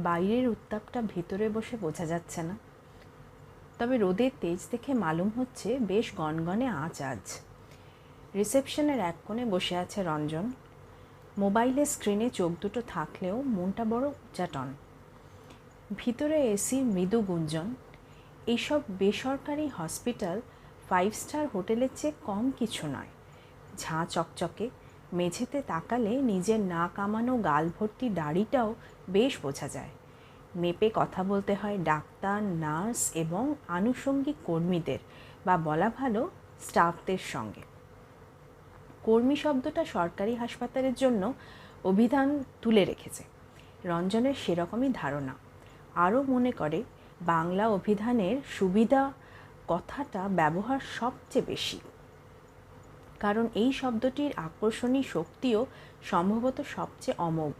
বাইরের উত্তাপটা ভেতরে বসে বোঝা যাচ্ছে না, তবে রোদের তেজ দেখে মালুম হচ্ছে বেশ গনগনে আজ। রিসেপশনের এক কোণে বসে আছে রঞ্জন। মোবাইলের স্ক্রিনে চোখ দুটো থাকলেও মনটা বড় উচ্চাটন। ভিতরে এসির মৃদু গুঞ্জন। এইসব বেসরকারি হসপিটাল 5 স্টার হোটেলের চেয়ে কম কিছু নয়। ঝাঁ চকচকে, মেঝেতে তাকালে নিজের না কামানো গাল ভর্তি দাড়িটাও বেশ বোঝা যায়। মেপে কথা বলতে হয় ডাক্তার, নার্স এবং আনুষঙ্গিক কর্মীদের, বা বলা ভালো স্টাফদের সঙ্গে। কর্মী শব্দটা সরকারি হাসপাতালের জন্য অভিধান তুলে রেখেছে। রঞ্জনের সেরকমই ধারণা। আরও মনে করে বাংলা অভিধানের সুবিধা কথাটা ব্যবহার সবচেয়ে বেশি, কারণ এই শব্দটির আকর্ষণী শক্তিও সম্ভবত সবচেয়ে অমোঘ।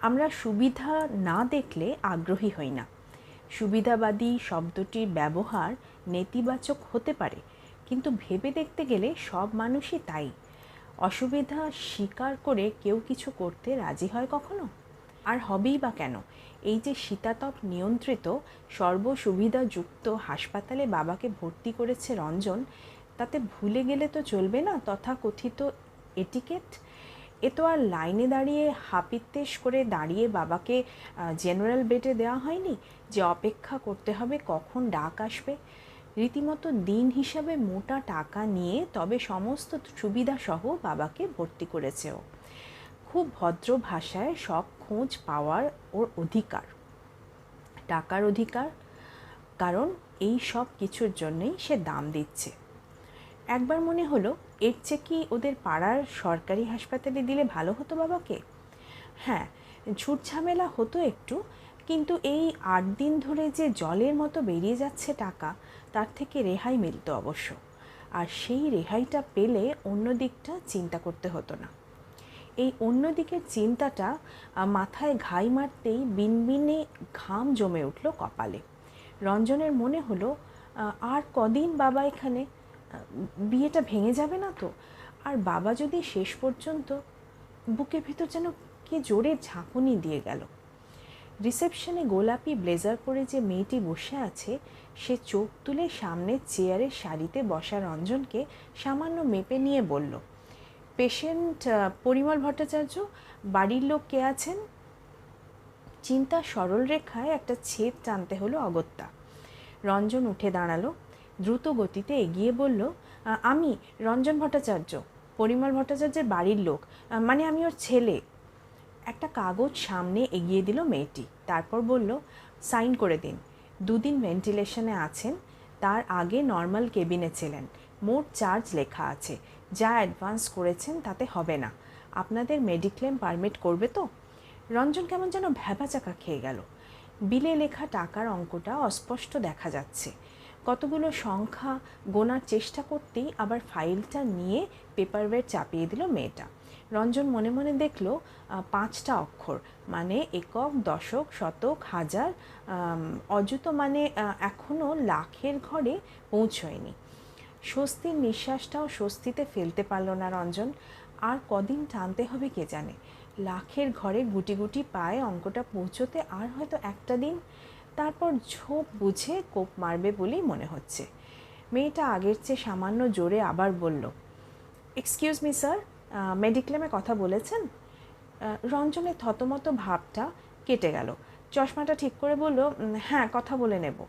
আমরা সুবিধা না দেখলে আগ্রহী হই না। সুবিধাবাদী শব্দটির ব্যবহার নেতিবাচক হতে পারে, কিন্তু ভেবে দেখতে গেলে সব মানুষই তাই। অসুবিধা স্বীকার করে কেউ কিছু করতে রাজি হয় কখনো? আর হবেই বা কেন? এই যে শীতাতপ নিয়ন্ত্রিত সর্বসুবিধাযুক্ত হাসপাতালে বাবাকে ভর্তি করেছে রঞ্জন, তাতে ভুলে গেলে তো চলবে না তথাকথিত এটিকেট। এ তো আর লাইনে দাঁড়িয়ে হাপিত্তেশ করে দাঁড়িয়ে বাবাকে জেনারেল বেডে দেওয়া হয়নি যে অপেক্ষা করতে হবে কখন ডাক আসবে। রীতিমতো দিন হিসাবে মোটা টাকা নিয়ে তবে সমস্ত সুবিধাসহ বাবাকে ভর্তি করেছে ও। খুব ভদ্র ভাষায় সব খোঁজ পাওয়ার ওর অধিকার, টাকার অধিকার, কারণ এই সব কিছুর জন্যই সে দাম দিচ্ছে। একবার মনে হলো এর চেয়ে কি ওদের পাড়ার সরকারি হাসপাতালে দিলে ভালো হতো বাবাকে। হ্যাঁ, ঝুট ঝামেলা হতো একটু, কিন্তু এই 8 দিন ধরে যে জলের মতো বেরিয়ে যাচ্ছে টাকা, তার থেকে রেহাই মিলত অবশ্য। আর সেই রেহাইটা পেলে অন্য দিকটা চিন্তা করতে হতো না। এই অন্য দিকের চিন্তাটা মাথায় ঘাই মারতেই বিনবিনে ঘাম জমে উঠল কপালে। রঞ্জনের মনে হলো আর কদিন বাবা এখানে, বিয়েটা ভেঙে যাবে না তো? আর বাবা যদি শেষ পর্যন্ত, বুকের ভিতর যেন কে জোরে ঝাঁকুনি দিয়ে গেল। রিসেপশনে গোলাপি ব্লেজার পরে যে মেয়েটি বসে আছে, সে চোখ তুলে সামনের চেয়ারের সারিতে বসা রঞ্জনকে সামান্য মেপে নিয়ে বলল, পেশেন্ট পরিমল ভট্টাচার্য, বাড়ির লোক কে আছেন? চিন্তার সরল রেখায় একটা ছেদ টানতে হলো অগত্যা। রঞ্জন উঠে দাঁড়ালো, দ্রুত গতিতে এগিয়ে বলল, আমি রঞ্জন ভট্টাচার্য, পরিমল ভট্টাচার্যের বাড়ির লোক, মানে আমি ওর ছেলে। একটা কাগজ সামনে এগিয়ে দিল মেয়েটি, তারপর বলল, সাইন করে দিন। 2 দিন ভেন্টিলেশনে আছেন, তার আগে নর্মাল কেবিনে ছিলেন। মোট চার্জ লেখা আছে, যা অ্যাডভান্স করেছেন তাতে হবে না। আপনাদের মেডিক্লেম পারমিট করবে তো? রঞ্জন কেমন যেন ভ্যাবাচাকা খেয়ে গেল। বিলে লেখা টাকার অঙ্কটা অস্পষ্ট দেখা যাচ্ছে। কতগুলো সংখ্যা গোনার চেষ্টা করতেই আবার ফাইলটা নিয়ে পেপার ওয়েট চাপিয়ে দিল মেয়েটা। রঞ্জন মনে মনে দেখল 5টা অক্ষর, মানে একক, দশক, শতক, হাজার, অযুত, মানে এখনও লাখের ঘরে পৌঁছয়নি। স্বস্তির নিঃশ্বাসটাও স্বস্তিতে ফেলতে পারল না রঞ্জন। আর কদিন টানতে হবে কে জানে। লাখের ঘরে গুটি গুটি পায়ে অঙ্কটা পৌঁছতে আর হয়তো একটা দিন, তারপর ঝোপ বুঝে কোপ মারবে বলেই মনে হচ্ছে। মেয়েটা আগের চেয়ে সামান্য জোরে আবার বলল, এক্সকিউজ মি স্যার, মেডিক্লেমে কথা বলেছেন? রঞ্জনের থতমত ভাবটা কেটে গেল। চশমাটা ঠিক করে বলল, হ্যাঁ, কথা বলে নেব।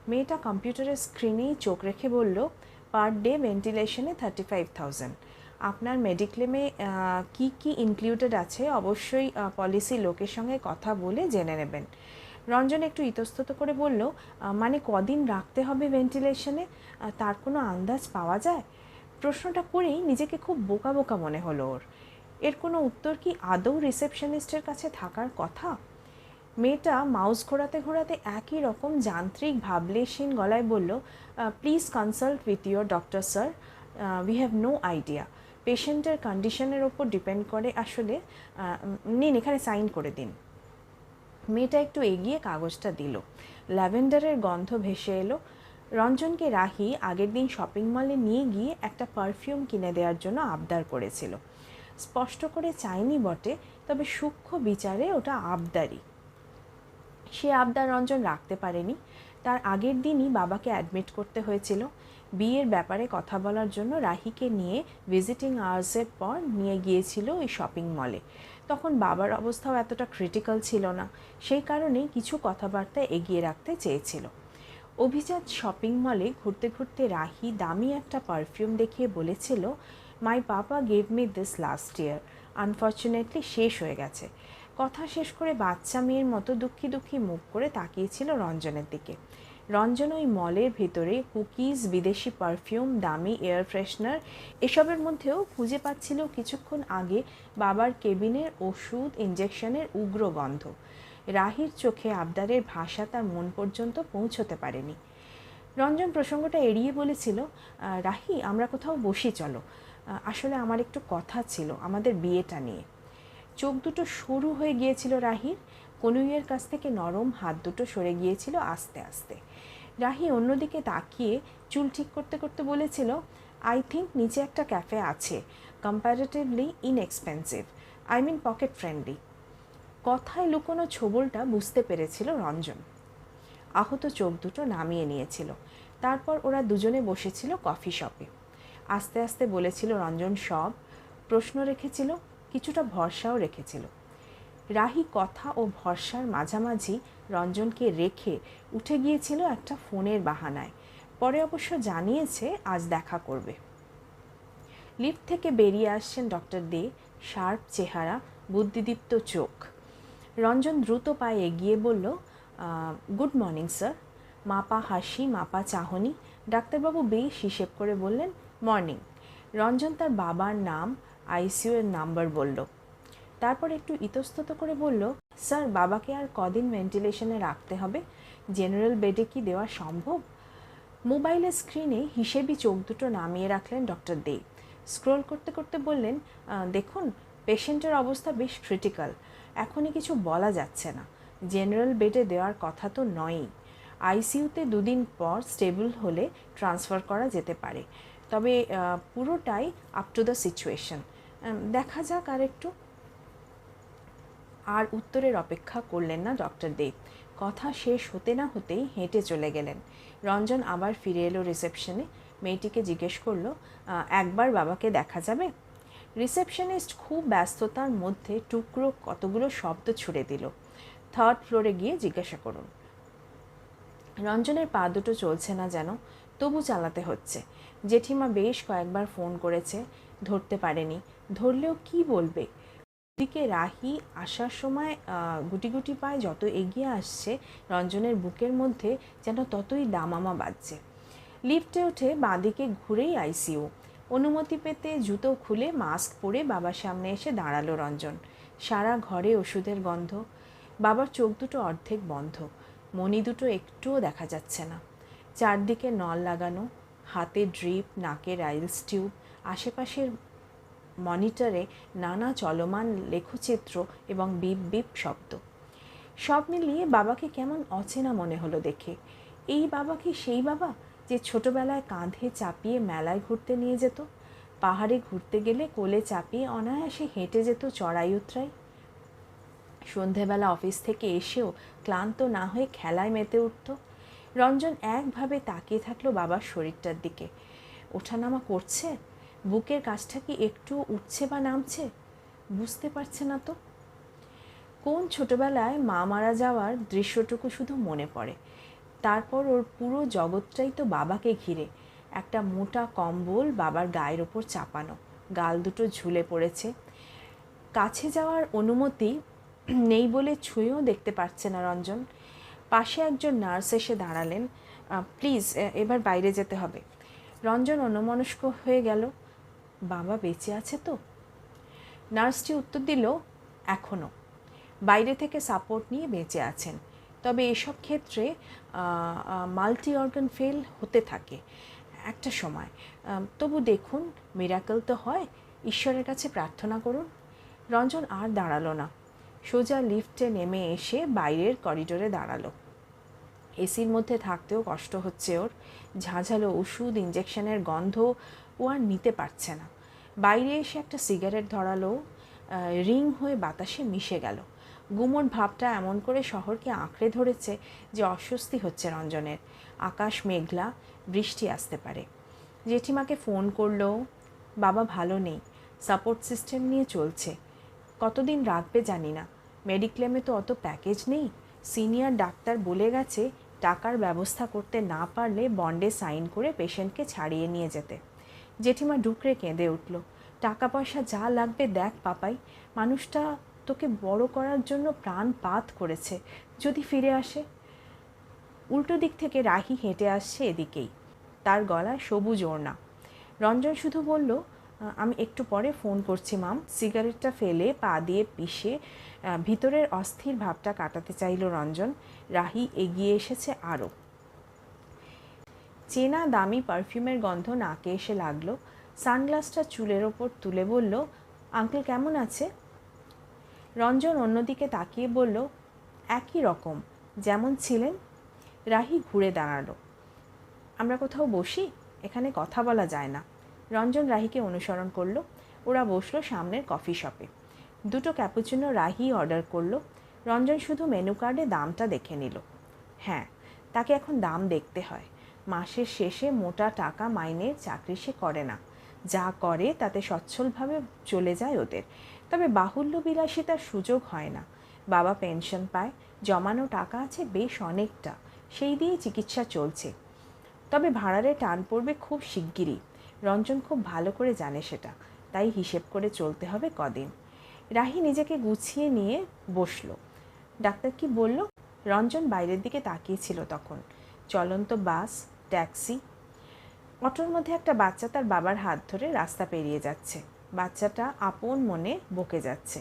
মেয়েটা কম্পিউটারের স্ক্রিনেই চোখ রেখে বলল, পার ডে ভেন্টিলেশনে 35,000। আপনার মেডিক্লেমে কি কি ইনক্লুডেড আছে অবশ্যই পলিসি লোকের সঙ্গে কথা বলে জেনে নেবেন। রঞ্জন একটু ইতস্তত করে বলল, মানে কদিন রাখতে হবে ভেন্টিলেশনে, তার কোনো আন্দাজ পাওয়া যায়? প্রশ্নটা করেই নিজেকে খুব বোকা বোকা মনে হলো ওর। এর কোনো উত্তর কি আদৌ রিসেপশনিস্টের কাছে থাকার কথা? মেয়েটা মাউস ঘোরাতে ঘোরাতে একই রকম যান্ত্রিক ভাবলেশীন গলায় বলল, please consult with your doctor sir, we have no idea. পেশেন্টের কন্ডিশনের ওপর ডিপেন্ড করে আসলে। নিন, এখানে সাইন করে দিন। মেয়েটা একটু এগিয়ে কাগজটা দিল। ল্যাভেন্ডারের গন্ধ ভেসে এলো। রঞ্জনকে রাহি আগের দিন শপিং মলে নিয়ে গিয়ে একটা পারফিউম কিনে দেওয়ার জন্য আবদার করেছিল। স্পষ্ট করে চাইনি বটে, তবে সূক্ষ্ম বিচারে ওটা আবদারি। সে আবদার রঞ্জন রাখতে পারেনি। তার আগের দিনই বাবাকে অ্যাডমিট করতে হয়েছিল। বিয়ের ব্যাপারে কথা বলার জন্য রাহিকে নিয়ে ভিজিটিং আওয়ার্সের পর নিয়ে গিয়েছিল ওই শপিং মলে। তখন বাবার অবস্থাও এতটা ক্রিটিক্যাল ছিল না, সেই কারণেই কিছু কথাবার্তা এগিয়ে রাখতে চেয়েছিল। অভিজাত শপিং মলে ঘুরতে ঘুরতে রাহি দামি একটা পারফিউম দেখিয়ে বলেছিল, my papa gave me this last year, unfortunately শেষ হয়ে গেছে। কথা শেষ করে বাচ্চা মেয়ের মতো দুঃখী দুঃখী মুখ করে তাকিয়েছিল রঞ্জনের দিকে। রঞ্জন ওই মলের ভেতরে কুকিজ, বিদেশি পারফিউম, দামি এয়ার ফ্রেশনার এসবের মধ্যেও খুঁজে পাচ্ছিল কিছুক্ষণ আগে বাবার কেবিনের ওষুধ ইঞ্জেকশনের উগ্র গন্ধ। রাহির চোখে আবদারের ভাষা তার মন পর্যন্ত পৌঁছতে পারেনি। রঞ্জন প্রসঙ্গটা এড়িয়ে বলেছিল, রাহি আমরা কোথাও বসি চলো, আসলে আমার একটু কথা ছিল আমাদের বিয়েটা নিয়ে। চোখ দুটো সরু হয়ে গিয়েছিল রাহির, কনুইয়ের কাছ থেকে নরম হাত দুটো সরে গিয়েছিল আস্তে আস্তে। রাহি অন্যদিকে তাকিয়ে চুল ঠিক করতে করতে বলেছিল, আই থিঙ্ক নিচে একটা ক্যাফে আছে, comparatively inexpensive, I mean pocket friendly. কথায় লুকোনো ছোবলটা বুঝতে পেরেছিল রঞ্জন। আহত চোখ দুটো নামিয়ে নিয়েছিল। তারপর ওরা দুজনে বসেছিল কফি শপে। আস্তে আস্তে বলেছিল রঞ্জন সব, প্রশ্ন রেখেছিল, কিছুটা ভরসাও রেখেছিল। রাহি কথা ও ভরসার মাঝামাঝি রঞ্জনকে রেখে উঠে গিয়েছিল একটা ফোনের বাহানায়। পরে অবশ্য জানিয়েছে আজ দেখা করবে। লিফট থেকে বেরিয়ে আসছেন ডক্টর দে, শার্প চেহারা, বুদ্ধিদীপ্ত চোখ। রঞ্জন দ্রুত পায়ে এগিয়ে বলল, গুড মর্নিং স্যার। মাপা হাসি, মাপা চাহনি। ডাক্তারবাবু বেশ হিসেব করে বললেন, মর্নিং। রঞ্জন তার বাবার নাম, আইসিইউ এর নাম্বার বলল। তারপর একটু ইতস্তত করে বলল, স্যার বাবাকে আর কদিন ভেন্টিলেশনে রাখতে হবে? জেনারেল বেডে কি দেওয়া সম্ভব? মোবাইলের স্ক্রিনে হিসেবি চোখ দুটো নামিয়ে রাখলেন ডক্টর দে। স্ক্রোল করতে করতে বললেন, দেখুন পেশেন্টের অবস্থা বেশ ক্রিটিক্যাল, এখনই কিছু বলা যাচ্ছে না। জেনারেল বেডে দেওয়ার কথা তো নয়ই। আইসিইউতে দুদিন পর স্টেবল হলে ট্রান্সফার করা যেতে পারে, তবে পুরোটাই আপ টু দ্য সিচুয়েশন। দেখা যাক আর একটু। আর উত্তরের অপেক্ষা করলেন না ডক্টর দে। কথা শেষ হতে না হতেই হেঁটে চলে গেলেন। রঞ্জন আবার ফিরে এলো রিসেপশনে। মেয়েটিকে জিজ্ঞেস করলো, একবার বাবাকে দেখা যাবে? রিসেপশনিস্ট খুব ব্যস্ততার মধ্যে টুকরো কতগুলো শব্দ ছুড়ে দিল, থার্ড ফ্লোরে গিয়ে জিজ্ঞাসা করুন। রঞ্জনের পা দুটো চলছে না যেন, তবু চালাতে হচ্ছে। জেঠিমা বেশ কয়েকবার ফোন করেছে, ধরতে পারেনি। ধরলেও কি বলবে? দিকে রাহি আসার সময় গুটি গুটি পায়ে যত এগিয়ে আসছে, রঞ্জনের বুকের মধ্যে যেন ততই দামামা বাজছে। লিফটে উঠে বাঁদিকে ঘুরেই আইসিইউ। অনুমতি পেতে জুতো খুলে মাস্ক পরে বাবার সামনে এসে দাঁড়ালো রঞ্জন। সারা ঘরে ওষুধের গন্ধ। বাবার চোখ দুটো অর্ধেক বন্ধ, মণি দুটো একটুও দেখা যাচ্ছে না। চারদিকে নল লাগানো, হাতে ড্রিপ, নাকে রাইলস টিউব, আশেপাশের মনিটরে নানা চলমান লেখচিত্র এবং বিপ বিপ শব্দ। সব মিলিয়ে বাবাকে কেমন অচেনা মনে হলো দেখে। এই বাবা কি সেই বাবা যে ছোটবেলায় কাঁধে চাপিয়ে মেলায় ঘুরতে নিয়ে যেত, পাহাড়ে ঘুরতে গেলে কোলে চাপিয়ে অনায়াসে হেঁটে যেত চড়াই উতরাই, সন্ধেবেলা অফিস থেকে এসেও ক্লান্ত না হয়ে খেলায় মেতে উঠত? রঞ্জন একভাবে তাকিয়ে থাকলো বাবার শরীরটার দিকে। ওঠানামা করছে? বুকের কাছটা কি একটু উঠছে বা নামছে? বুঝতে পারছে না তো। কোন ছোটবেলায় মা মারা যাওয়ার দৃশ্যটুকু শুধু মনে পড়ে। তারপর ওর পুরো জগৎটাই তো বাবাকে ঘিরে। একটা মোটা কম্বল বাবার গায়ের ওপর চাপানো, গাল দুটো ঝুলে পড়েছে। কাছে যাওয়ার অনুমতি নেই বলে ছুঁয়েও দেখতে পারছে না রঞ্জন। পাশে একজন নার্স এসে দাঁড়ালেন, প্লিজ এবার বাইরে যেতে হবে। রঞ্জন অন্যমনস্ক হয়ে গেল, বাবা বেঁচে আছে তো? নার্সটি উত্তর দিল, এখনও। বাইরে থেকে সাপোর্ট নিয়ে বেঁচে আছেন, তবে এসব ক্ষেত্রে মাল্টি অর্গান ফেল হতে থাকে একটা সময়। তবু দেখুন, মিরাকল তো হয়, ঈশ্বরের কাছে প্রার্থনা করুন। রঞ্জন আর দাঁড়ালো না, সোজা লিফটে নেমে এসে বাইরের করিডোরে দাঁড়ালো। এসির মধ্যে থাকতেও কষ্ট হচ্ছে ওর। ঝাঁঝালো ওষুধ, ইঞ্জেকশনের গন্ধ ও আর নিতে পারছে না। বাইরে এসে একটা সিগারেট ধরালো, রিং হয়ে বাতাসে মিশে গেল। গুমোট ভাবটা এমন করে শহরকে আঁকড়ে ধরেছে যে অস্বস্তি হচ্ছে রঞ্জনের। আকাশ মেঘলা, বৃষ্টি আসতে পারে। জেঠিমাকে ফোন করলো, বাবা ভালো নেই, সাপোর্ট সিস্টেম নিয়ে চলছে, কতদিন রাখবে জানি না। মেডিক্লেমে তো অত প্যাকেজ নেই। সিনিয়র ডাক্তার বলে গেছে টাকার ব্যবস্থা করতে না পারলে বন্ডে সাইন করে পেশেন্টকে ছাড়িয়ে নিয়ে যেতে। জেঠিমা ডুকরে কেঁদে উঠল। টাকা পয়সা যা লাগবে দেখ পাপাই, মানুষটা তোকে বড় করার জন্য প্রাণপাত করেছে, যদি ফিরে আসে। উল্টো দিক থেকে রাহি হেঁটে আসছে এদিকেই, তার গলায় সবুজ ওড়না। রঞ্জন শুধু বলল, আমি একটু পরে ফোন করছি মাম। সিগারেটটা ফেলে পা দিয়ে পিষে ভিতরের অস্থির ভাবটা কাটাতে চাইল রঞ্জন। রাহি এগিয়ে এসেছে আরও। চেনা দামি পারফিউমের গন্ধ নাকে এসে লাগলো। সানগ্লাসটা চুলের ওপর তুলে বলল, আঙ্কেল কেমন আছে? রঞ্জন অন্যদিকে তাকিয়ে বলল, একই রকম, যেমন ছিলেন। রাহি ঘুরে দাঁড়ালো। আমরা কোথাও বসি, এখানে কথা বলা যায় না। রঞ্জন রাহিকে অনুসরণ করলো। ওরা বসলো সামনের কফি শপে। দুটো ক্যাপুচিনো রাহি অর্ডার করলো। রঞ্জন শুধু মেনু কার্ডে দামটা দেখে নিল। হ্যাঁ, তাকে এখন দাম দেখতে হয়। মাসের শেষে মোটা টাকা মাইনের চাকরি সে করে না, যা করে তাতে সচ্ছলভাবে চলে যায় ওদের। তবে বাহুল্য বিলাসিতার সুযোগ হয় না। বাবা পেনশন পায়, জমানো টাকা আছে বেশ অনেকটা, সেই দিয়ে চিকিৎসা চলছে। তবে ভাড়ারে টান পড়বে খুব শিগগিরই। রঞ্জন খুব ভালো করে জানে সেটা, তাই হিসেব করে চলতে হবে কদিন। রাহি নিজেকে গুছিয়ে নিয়ে বসলো। ডাক্তার কি বলল? রঞ্জন বাইরের দিকে তাকিয়েছিল তখন। চলন্ত বাস, ট্যাক্সি, অটোর মধ্যে একটা বাচ্চা তার বাবার হাত ধরে রাস্তা পেরিয়ে যাচ্ছে। বাচ্চাটা আপন মনে বকে যাচ্ছে।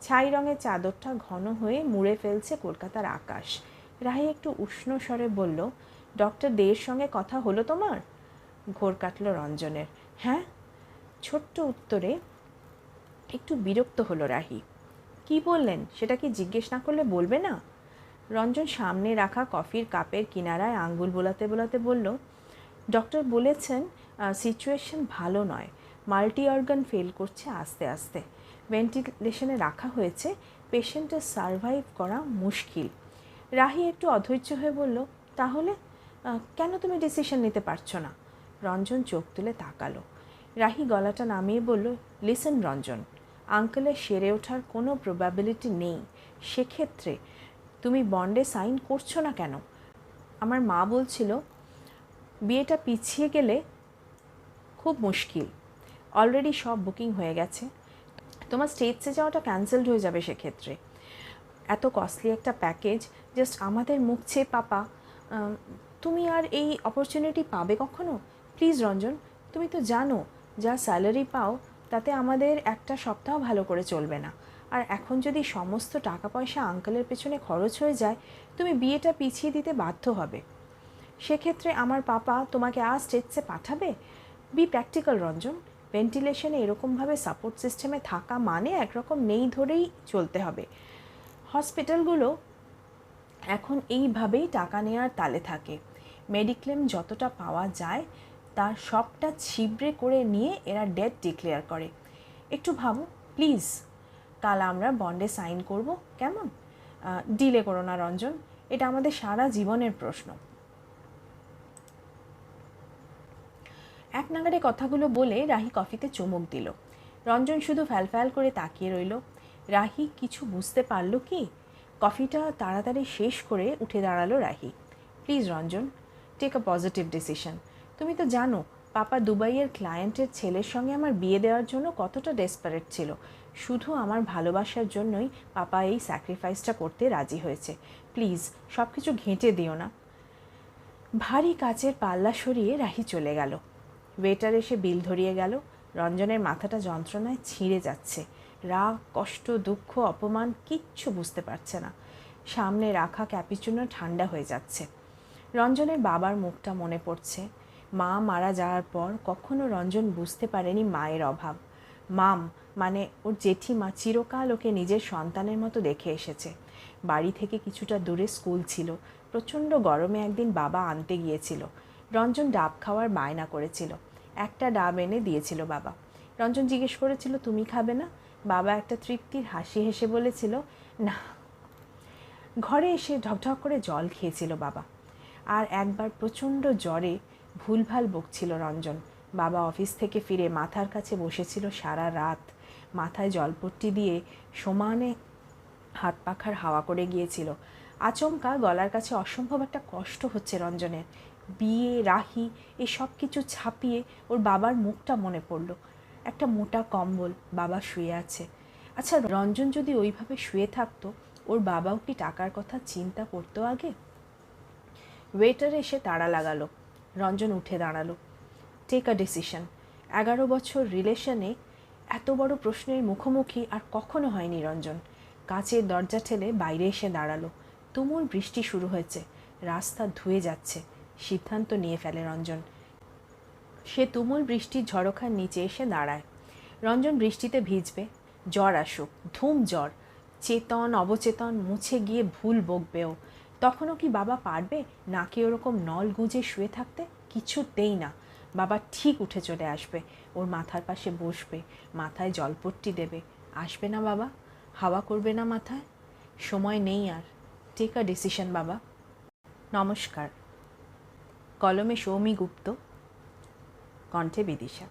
ছাই রঙের চাদরটা ঘন হয়ে মুড়ে ফেলছে কলকাতার আকাশ। রাহি একটু উষ্ণ স্বরে বলল, ডক্টর দের সঙ্গে কথা হলো তোমার? ঘোর কাটল রঞ্জনের। হ্যাঁ। ছোট্ট উত্তরে একটু বিরক্ত হলো রাহি। কি বললেন সেটা কি জিজ্ঞেস না করলে বলবে না? রঞ্জন সামনে রাখা কফির কাপের কিনারায় আঙ্গুল বোলাতে বোলাতে বলল, ডক্টর বলেছেন সিচুয়েশন ভালো নয়, মাল্টি অর্গান ফেল করছে আস্তে আস্তে, ভেন্টিলেশনে রাখা হয়েছে, পেশেন্টের সারভাইভ করা মুশকিল। রাহি একটু অধৈর্য হয়ে বলল, তাহলে কেন তুমি ডিসিশন নিতে পারছো না? রঞ্জন চোখ তুলে তাকালো। রাহি গলাটা নামিয়ে বলল, লিসেন রঞ্জন, আঙ্কেলের সেরে ওঠার কোনো প্রবাবিলিটি নেই। সেক্ষেত্রে তুমি বন্ডে সাইন করছো না কেন? আমার মা বলছিল বিয়েটা পিছিয়ে গেলে খুব মুশকিল, অলরেডি সব বুকিং হয়ে গেছে। তোমার স্টেটসে যাওয়াটা ক্যান্সেলড হয়ে যাবে সেক্ষেত্রে। এত কস্টলি একটা প্যাকেজ জাস্ট আমাদের মুখ চেয়ে পাপা, তুমি আর এই অপরচুনিটি পাবে কখনো? প্লিজ রঞ্জন, তুমি তো জানো যা স্যালারি পাও তাতে আমাদের একটা সপ্তাহ ভালো করে চলবে না। আর এখন যদি সমস্ত টাকা পয়সা আঙ্কেলের পেছনে খরচ হয়ে যায়, তুমি বিয়েটা পিছিয়ে দিতে বাধ্য হবে। সেক্ষেত্রে আমার পাপা তোমাকে আজ স্টেটসে পাঠাবে? বি প্র্যাকটিক্যাল রঞ্জন, ভেন্টিলেশনে এরকমভাবে সাপোর্ট সিস্টেমে থাকা মানে একরকম নেই ধরেই চলতে হবে। হসপিটালগুলো এখন এইভাবেই টাকা নেওয়ার তালে থাকে। মেডিক্লেম যতটা পাওয়া যায় তার সবটা ছিবড়ে করে নিয়ে এরা ডেথ ডিক্লেয়ার করে। একটু ভাবো প্লিজ। কাল আমরা বন্ডে সাইন করব, কেমন? ডিলে করো না রঞ্জন, এটা আমাদের সারা জীবনের প্রশ্ন। এক নাগাড়ে কথাগুলো বলে রাহি কফিতে চুমুক দিল। রঞ্জন শুধু ফ্যালফ্যাল করে তাকিয়ে রইল। রাহি কিছু বুঝতে পারল কি? কফিটা তাড়াতাড়ি শেষ করে উঠে দাঁড়ালো Rahi. Please Ranjan, take a positive decision. তুমি তো জানো পাপা দুবাইয়ের ক্লায়েন্টের ছেলের সঙ্গে আমার বিয়ে দেওয়ার জন্য কতটা ডেসপারেট ছিল। শুধু আমার ভালোবাসার জন্যই পাপা এই স্যাক্রিফাইসটা করতে রাজি হয়েছে। প্লিজ সব কিছু ঘেঁটে দিও না। ভারী কাচের পাল্লা সরিয়ে রাহি চলে গেল। ওয়েটার এসে বিল ধরিয়ে গেল। রঞ্জনের মাথাটা যন্ত্রণায় ছিঁড়ে যাচ্ছে। রাগ, কষ্ট, দুঃখ, অপমান কিচ্ছু বুঝতে পারছে না। সামনে রাখা ক্যাপিচুনো ঠান্ডা হয়ে যাচ্ছে। রঞ্জনের বাবার মুখটা মনে পড়ছে। মা মারা যাওয়ার পর কখনো রঞ্জন বুঝতে পারেনি মায়ের অভাব। মাম মানে ওর জেঠিমা চিরকাল ওকে নিজের সন্তানের মতো দেখে এসেছে। বাড়ি থেকে কিছুটা দূরে স্কুল ছিল। প্রচণ্ড গরমে একদিন বাবা আনতে গিয়েছিল। রঞ্জন ডাব খাওয়ার বায়না করেছিল। একটা ডাব এনে দিয়েছিল বাবা। রঞ্জন জিজ্ঞেস করেছিল, তুমি খাবে না? বাবা একটা তৃপ্তির হাসি হেসে বলেছিল, না, ঘরে এসে ঢকঢক করে জল খেয়েছিল বাবা। আর একবার প্রচণ্ড জ্বরে ভুলভাল বকছিল রঞ্জন। বাবা অফিস থেকে ফিরে মাথার কাছে বসেছিল সারা রাত, মাথায় জলপট্টি দিয়ে সমানে হাত পাখার হাওয়া করে গিয়েছিল। আচমকা গলার কাছে অসম্ভব একটা কষ্ট হচ্ছে রঞ্জনের। বিয়ে, রাহি, এই সব কিছু ছাপিয়ে ওর বাবার মুখটা মনে পড়ল। একটা মোটা কম্বল, বাবা শুয়ে আছে। আচ্ছা, রঞ্জন যদি ওইভাবে শুয়ে থাকতো, ওর বাবাও কি টাকার কথা চিন্তা করতো আগে? ওয়েটার এসে তাড়া লাগালো। রঞ্জন উঠে দাঁড়ালো। Take a decision. 11 বছর রিলেশনে এত বড় প্রশ্নের মুখোমুখি আর কখনো হয়নি রঞ্জন। কাচের দরজা ঠেলে বাইরে এসে দাঁড়ালো। তুমুল বৃষ্টি শুরু হয়েছে, রাস্তা ধুয়ে যাচ্ছে। সিদ্ধান্ত নিয়ে ফেলে রঞ্জন। সে তুমুল বৃষ্টির ঝড়োখার নিচে এসে দাঁড়ায়। রঞ্জন বৃষ্টিতে ভিজবে, জ্বর আসুক, ধুম জ্বর, চেতন অবচেতন মুছে গিয়ে ভুল বকবেও। তখনও কি বাবা পারবে নাকি ওরকম নল গুঁজে শুয়ে থাকতে? কিছুতেই না। বাবা ঠিক উঠে চলে আসবে, ওর মাথার পাশে বসবে, মাথায় জলপট্টি দেবে। আসবে না বাবা? হাওয়া করবে না মাথায়? সময় নেই আর। টেক আ ডিসিশন বাবা। নমস্কার। কলমে সৌমি গুপ্ত, কণ্ঠে বিদিশা।